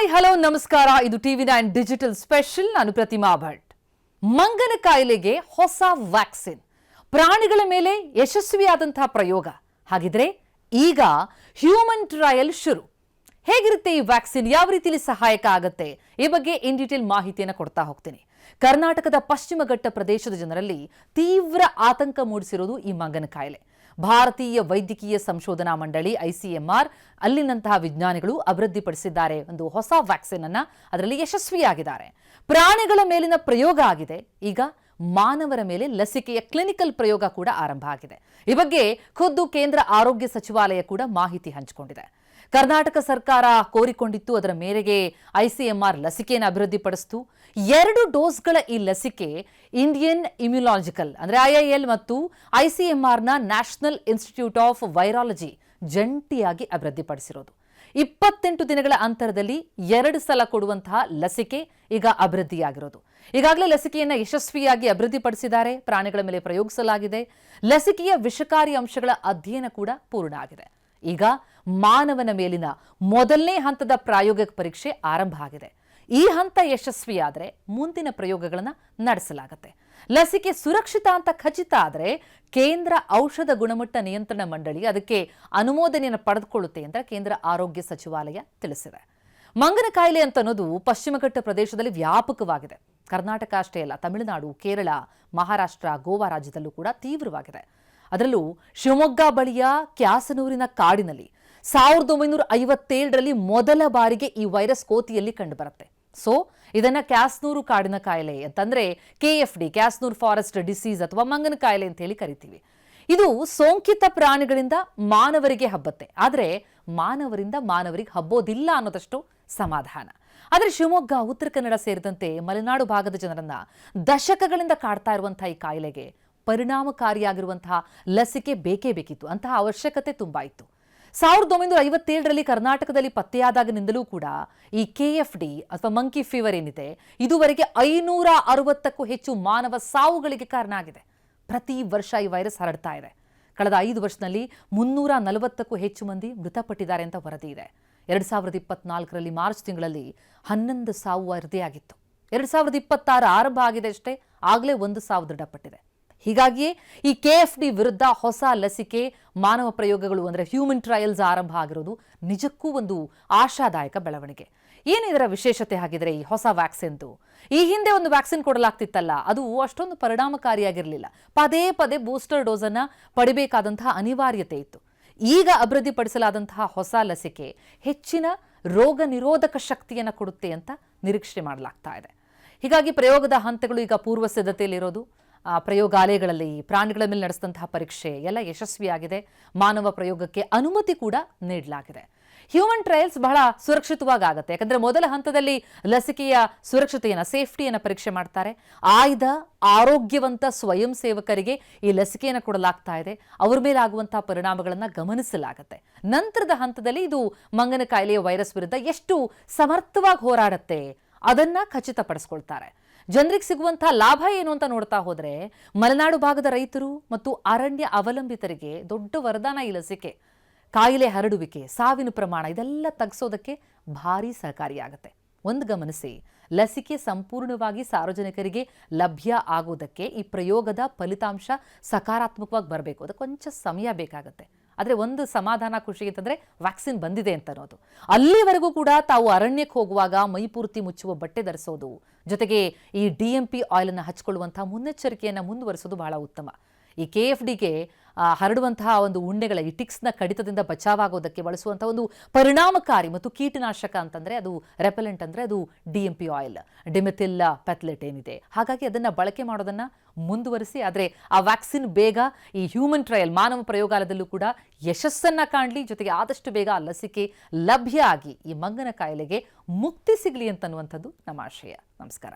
Hi hello ನಮಸ್ಕಾರ. ಇದು TV9 digital special. ನಾನು ಪ್ರತಿಮಾ ಭಟ್. ಮಂಗನ ಕಾಯಿಲೆಗೆ ಹೊಸ ವ್ಯಾಕ್ಸಿನ್, ಪ್ರಾಣಿಗಳ ಮೇಲೆ ಯಶಸ್ವಿಯಾದಂತಹ ಪ್ರಯೋಗ. ಹಾಗಿದ್ರೆ ಈಗ ಹ್ಯೂಮನ್ ಟ್ರಯಲ್ ಶುರು. ಹೇಗಿರುತ್ತೆ ಈ ವ್ಯಾಕ್ಸಿನ್, ಯಾವ ರೀತಿಯಲ್ಲಿ ಸಹಾಯಕ ಆಗುತ್ತೆ, ಈ ಬಗ್ಗೆ ಇನ್ ಡೀಟೇಲ್ ಮಾಹಿತಿಯನ್ನು ಕೊಡ್ತಾ ಹೋಗ್ತೀನಿ. ಕರ್ನಾಟಕದ ಪಶ್ಚಿಮ ಘಟ್ಟ ಪ್ರದೇಶದ ಜನರಲ್ಲಿ ತೀವ್ರ ಆತಂಕ ಮೂಡಿಸಿರೋದು ಈ ಮಂಗನ ಕಾಯಿಲೆ. ಭಾರತೀಯ ವೈದ್ಯಕೀಯ ಸಂಶೋಧನಾ ಮಂಡಳಿ ICMR ಅಲ್ಲಿನಂತಹ ವಿಜ್ಞಾನಿಗಳು ಅಭಿವೃದ್ಧಿಪಡಿಸಿದ್ದಾರೆ ಒಂದು ಹೊಸ ವ್ಯಾಕ್ಸಿನ್ ಅನ್ನ. ಅದರಲ್ಲಿ ಯಶಸ್ವಿಯಾಗಿದ್ದಾರೆ. ಪ್ರಾಣಿಗಳ ಮೇಲಿನ ಪ್ರಯೋಗ ಆಗಿದೆ. ಈಗ ಮಾನವರ ಮೇಲೆ ಲಸಿಕೆಯ ಕ್ಲಿನಿಕಲ್ ಪ್ರಯೋಗ ಕೂಡ ಆರಂಭ ಆಗಿದೆ. ಈ ಬಗ್ಗೆ ಖುದ್ದು ಕೇಂದ್ರ ಆರೋಗ್ಯ ಸಚಿವಾಲಯ ಕೂಡ ಮಾಹಿತಿ ಹಂಚಿಕೊಂಡಿದೆ. ಕರ್ನಾಟಕ ಸರ್ಕಾರ ಕೋರಿಕೊಂಡಿತ್ತು, ಅದರ ಮೇರೆಗೆ ICMR ಲಸಿಕೆಯನ್ನು ಅಭಿವೃದ್ಧಿಪಡಿಸಿತು. 2 ಡೋಸ್ಗಳ ಈ ಲಸಿಕೆ ಇಂಡಿಯನ್ ಇಮ್ಯುನಾಲಜಿಕಲ್ ಅಂದ್ರೆ IIL ಮತ್ತು ICMRನ ನ್ಯಾಷನಲ್ ಇನ್ಸ್ಟಿಟ್ಯೂಟ್ ಆಫ್ ವೈರಾಲಜಿ ಜಂಟಿಯಾಗಿ ಅಭಿವೃದ್ಧಿಪಡಿಸಿರೋದು. 28 ದಿನಗಳ ಅಂತರದಲ್ಲಿ 2 ಸಲ ಕೊಡುವಂತಹ ಲಸಿಕೆ ಈಗ ಅಭಿವೃದ್ಧಿಯಾಗಿರೋದು. ಈಗಾಗಲೇ ಲಸಿಕೆಯನ್ನು ಯಶಸ್ವಿಯಾಗಿ ಅಭಿವೃದ್ಧಿಪಡಿಸಿದ್ದಾರೆ. ಪ್ರಾಣಿಗಳ ಮೇಲೆ ಪ್ರಯೋಗಿಸಲಾಗಿದೆ. ಲಸಿಕೆಯ ವಿಷಕಾರಿ ಅಂಶಗಳ ಅಧ್ಯಯನ ಕೂಡ ಪೂರ್ಣ ಆಗಿದೆ. ಈಗ ಮಾನವನ ಮೇಲಿನ ಮೊದಲನೇ ಹಂತದ ಪ್ರಾಯೋಗಿಕ ಪರೀಕ್ಷೆ ಆರಂಭ ಆಗಿದೆ. ಈ ಹಂತ ಯಶಸ್ವಿಯಾದರೆ ಮುಂದಿನ ಪ್ರಯೋಗಗಳನ್ನು ನಡೆಸಲಾಗುತ್ತೆ. ಲಸಿಕೆ ಸುರಕ್ಷಿತ ಅಂತ ಖಚಿತ ಆದರೆ ಕೇಂದ್ರ ಔಷಧ ಗುಣಮಟ್ಟ ನಿಯಂತ್ರಣ ಮಂಡಳಿ ಅದಕ್ಕೆ ಅನುಮೋದನೆಯನ್ನು ಪಡೆದುಕೊಳ್ಳುತ್ತೆ ಅಂತ ಕೇಂದ್ರ ಆರೋಗ್ಯ ಸಚಿವಾಲಯ ತಿಳಿಸಿದೆ. ಮಂಗನ ಕಾಯಿಲೆ ಅಂತ ಅನ್ನೋದು ಪಶ್ಚಿಮ ಘಟ್ಟ ಪ್ರದೇಶದಲ್ಲಿ ವ್ಯಾಪಕವಾಗಿದೆ. ಕರ್ನಾಟಕ ಅಷ್ಟೇ ಅಲ್ಲ, ತಮಿಳುನಾಡು, ಕೇರಳ, ಮಹಾರಾಷ್ಟ್ರ, ಗೋವಾ ರಾಜ್ಯದಲ್ಲೂ ಕೂಡ ತೀವ್ರವಾಗಿದೆ. ಅದರಲ್ಲೂ ಶಿವಮೊಗ್ಗ ಬಳಿಯ ಕ್ಯಾಸನೂರಿನ ಕಾಡಿನಲ್ಲಿ 1957ರಲ್ಲಿ ಮೊದಲ ಬಾರಿಗೆ ಈ ವೈರಸ್ ಕೋತಿಯಲ್ಲಿ ಕಂಡುಬರುತ್ತೆ. ಸೊ ಇದನ್ನ ಕ್ಯಾಸನೂರು ಕಾಡಿನ ಕಾಯಿಲೆ ಅಂತಂದ್ರೆ KFD, ಕ್ಯಾಸನೂರ್ ಫಾರೆಸ್ಟ್ ಡಿಸೀಸ್ ಅಥವಾ ಮಂಗನ ಕಾಯಿಲೆ ಅಂತ ಹೇಳಿ ಕರಿತೀವಿ. ಇದು ಸೋಂಕಿತ ಪ್ರಾಣಿಗಳಿಂದ ಮಾನವರಿಗೆ ಹಬ್ಬತ್ತೆ, ಆದರೆ ಮಾನವರಿಂದ ಮಾನವರಿಗೆ ಹಬ್ಬೋದಿಲ್ಲ ಅನ್ನೋದಷ್ಟು ಸಮಾಧಾನ. ಆದರೆ ಶಿವಮೊಗ್ಗ, ಉತ್ತರ ಕನ್ನಡ ಸೇರಿದಂತೆ ಮಲೆನಾಡು ಭಾಗದ ಜನರನ್ನ ದಶಕಗಳಿಂದ ಕಾಡ್ತಾ ಇರುವಂತಹ ಈ ಕಾಯಿಲೆಗೆ ಪರಿಣಾಮಕಾರಿಯಾಗಿರುವಂತಹ ಲಸಿಕೆ ಬೇಕೇ ಬೇಕಿತ್ತು. ಅಂತಹ ಅವಶ್ಯಕತೆ ತುಂಬಾ ಇತ್ತು. 1957ರಲ್ಲಿ ಕರ್ನಾಟಕದಲ್ಲಿ ಪತ್ತೆಯಾದಾಗಿನಿಂದಲೂ ಕೂಡ ಈ KFD ಅಥವಾ ಮಂಕಿ ಫೀವರ್ ಏನಿದೆ, ಇದುವರೆಗೆ 560ಕ್ಕೂ ಹೆಚ್ಚು ಮಾನವ ಸಾವುಗಳಿಗೆ ಕಾರಣ ಆಗಿದೆ. ಪ್ರತಿ ವರ್ಷ ಈ ವೈರಸ್ ಹರಡ್ತಾ ಇದೆ. ಕಳೆದ 5 ವರ್ಷದಲ್ಲಿ 340ಕ್ಕೂ ಹೆಚ್ಚು ಮಂದಿ ಮೃತಪಟ್ಟಿದ್ದಾರೆ ಅಂತ ವರದಿ ಇದೆ. 2024ರಲ್ಲಿ ಮಾರ್ಚ್ ತಿಂಗಳಲ್ಲಿ 11 ಸಾವು ವರದಿಯಾಗಿತ್ತು. 2026 ಆರಂಭ ಆಗಿದೆ ಅಷ್ಟೇ, ಆಗಲೇ 1 ಸಾವು ದೃಢಪಟ್ಟಿದೆ. ಹೀಗಾಗಿಯೇ ಈ KFD ವಿರುದ್ಧ ಹೊಸ ಲಸಿಕೆ ಮಾನವ ಪ್ರಯೋಗಗಳು ಅಂದರೆ ಹ್ಯೂಮನ್ ಟ್ರಯಲ್ಸ್ ಆರಂಭ ಆಗಿರೋದು ನಿಜಕ್ಕೂ ಒಂದು ಆಶಾದಾಯಕ ಬೆಳವಣಿಗೆ. ಏನಿದರ ವಿಶೇಷತೆ ಹಾಗಿದ್ರೆ ಈ ಹೊಸ ವ್ಯಾಕ್ಸಿನ್ದು? ಈ ಹಿಂದೆ ಒಂದು ವ್ಯಾಕ್ಸಿನ್ ಕೊಡಲಾಗ್ತಿತ್ತಲ್ಲ, ಅದು ಅಷ್ಟೊಂದು ಪರಿಣಾಮಕಾರಿಯಾಗಿರಲಿಲ್ಲ. ಪದೇ ಪದೇ ಬೂಸ್ಟರ್ ಡೋಸ್ ಅನ್ನ ಪಡಿಬೇಕಾದಂತಹ ಅನಿವಾರ್ಯತೆ ಇತ್ತು. ಈಗ ಅಭಿವೃದ್ಧಿಪಡಿಸಲಾದಂತಹ ಹೊಸ ಲಸಿಕೆ ಹೆಚ್ಚಿನ ರೋಗ ನಿರೋಧಕ ಶಕ್ತಿಯನ್ನು ಕೊಡುತ್ತೆ ಅಂತ ನಿರೀಕ್ಷೆ ಮಾಡಲಾಗ್ತಾ ಇದೆ. ಹೀಗಾಗಿ ಪ್ರಯೋಗದ ಹಂತಗಳು ಈಗ ಪೂರ್ವ ಸಿದ್ಧತೆಯಲ್ಲಿರೋದು. ಪ್ರಯೋಗಾಲಯಗಳಲ್ಲಿ ಪ್ರಾಣಿಗಳ ಮೇಲೆ ನಡೆಸಿದಂತಹ ಪರೀಕ್ಷೆ ಎಲ್ಲ ಯಶಸ್ವಿಯಾಗಿದೆ. ಮಾನವ ಪ್ರಯೋಗಕ್ಕೆ ಅನುಮತಿ ಕೂಡ ನೀಡಲಾಗಿದೆ. ಹ್ಯೂಮನ್ ಟ್ರಯಲ್ಸ್ ಬಹಳ ಸುರಕ್ಷಿತವಾಗಿ ಆಗುತ್ತೆ. ಯಾಕಂದ್ರೆ ಮೊದಲ ಹಂತದಲ್ಲಿ ಲಸಿಕೆಯ ಸುರಕ್ಷತೆಯನ್ನು, ಸೇಫ್ಟಿಯನ್ನು ಪರೀಕ್ಷೆ ಮಾಡ್ತಾರೆ. ಆಯ್ದ ಆರೋಗ್ಯವಂತ ಸ್ವಯಂ ಸೇವಕರಿಗೆ ಈ ಲಸಿಕೆಯನ್ನು ಕೊಡಲಾಗ್ತಾ ಇದೆ. ಅವ್ರ ಮೇಲೆ ಆಗುವಂತಹ ಪರಿಣಾಮಗಳನ್ನು ಗಮನಿಸಲಾಗುತ್ತೆ. ನಂತರದ ಹಂತದಲ್ಲಿ ಇದು ಮಂಗನ ಕಾಯಿಲೆಯ ವೈರಸ್ ವಿರುದ್ಧ ಎಷ್ಟು ಸಮರ್ಥವಾಗಿ ಹೋರಾಡುತ್ತೆ ಅದನ್ನ ಖಚಿತಪಡಿಸ್ಕೊಳ್ತಾರೆ. ಜನರಿಗೆ ಸಿಗುವಂತಹ ಲಾಭ ಏನು ಅಂತ ನೋಡ್ತಾ ಹೋದ್ರೆ ಮಲೆನಾಡು ಭಾಗದ ರೈತರು ಮತ್ತು ಅರಣ್ಯ ಅವಲಂಬಿತರಿಗೆ ದೊಡ್ಡ ವರದಾನ ಈ ಲಸಿಕೆ. ಕಾಯಿಲೆ ಹರಡುವಿಕೆ, ಸಾವಿನ ಪ್ರಮಾಣ ಇದೆಲ್ಲ ತಗ್ಗಿಸೋದಕ್ಕೆ ಭಾರಿ ಸಹಕಾರಿಯಾಗುತ್ತೆ. ಒಂದು ಗಮನಿಸಿ, ಲಸಿಕೆ ಸಂಪೂರ್ಣವಾಗಿ ಸಾರ್ವಜನಿಕರಿಗೆ ಲಭ್ಯ ಆಗೋದಕ್ಕೆ ಈ ಪ್ರಯೋಗದ ಫಲಿತಾಂಶ ಸಕಾರಾತ್ಮಕವಾಗಿ ಬರಬೇಕು. ಅದಕ್ಕೆ ಕೊಂಚ ಸಮಯ ಬೇಕಾಗುತ್ತೆ. ಆದರೆ ಒಂದು ಸಮಾಧಾನ, ಖುಷಿ ಅಂತಂದ್ರೆ ವ್ಯಾಕ್ಸಿನ್ ಬಂದಿದೆ ಅಂತ ಅನ್ನೋದು. ಅಲ್ಲಿವರೆಗೂ ಕೂಡ ತಾವು ಅರಣ್ಯಕ್ಕೆ ಹೋಗುವಾಗ ಮೈಪೂರ್ತಿ ಮುಚ್ಚುವ ಬಟ್ಟೆ ಧರಿಸೋದು, ಜೊತೆಗೆ ಈ DMP ಆಯಿಲ್ ಅನ್ನು ಹಚ್ಕೊಳ್ಳುವಂತಹ ಮುನ್ನೆಚ್ಚರಿಕೆಯನ್ನು ಮುಂದುವರಿಸೋದು ಬಹಳ ಉತ್ತಮ. ಈ KFDಗೆ ಹರಡುವಂತಹ ಒಂದು ಉಂಡೆಗಳ ಈ ಟಿಕ್ಸ್ನ ಕಡಿತದಿಂದ ಬಚಾವಾಗೋದಕ್ಕೆ ಬಳಸುವಂತಹ ಒಂದು ಪರಿಣಾಮಕಾರಿ ಮತ್ತು ಕೀಟನಾಶಕ ಅಂತಂದ್ರೆ ಅದು ರೆಪೆಲೆಂಟ್ ಅಂದ್ರೆ ಅದು DMP ಆಯಿಲ್, ಡಿಮೆಥಿಲ್ ಪೆಥ್ಲೆಟ್ ಏನಿದೆ. ಹಾಗಾಗಿ ಅದನ್ನ ಬಳಕೆ ಮಾಡೋದನ್ನ ಮುಂದುವರಿಸಿ. ಆದರೆ ಆ ವ್ಯಾಕ್ಸಿನ್ ಬೇಗ ಈ ಹ್ಯೂಮನ್ ಟ್ರಯಲ್ ಮಾನವ ಪ್ರಯೋಗಾಲಯದಲ್ಲೂ ಕೂಡ ಯಶಸ್ಸನ್ನ ಕಾಣಲಿ, ಜೊತೆಗೆ ಆದಷ್ಟು ಬೇಗ ಆ ಲಸಿಕೆ ಲಭ್ಯ ಆಗಿ ಈ ಮಂಗನ ಕಾಯಿಲೆಗೆ ಮುಕ್ತಿ ಸಿಗಲಿ ಅಂತನ್ನುವಂಥದ್ದು ನಮ್ಮ ಆಶಯ. ನಮಸ್ಕಾರ.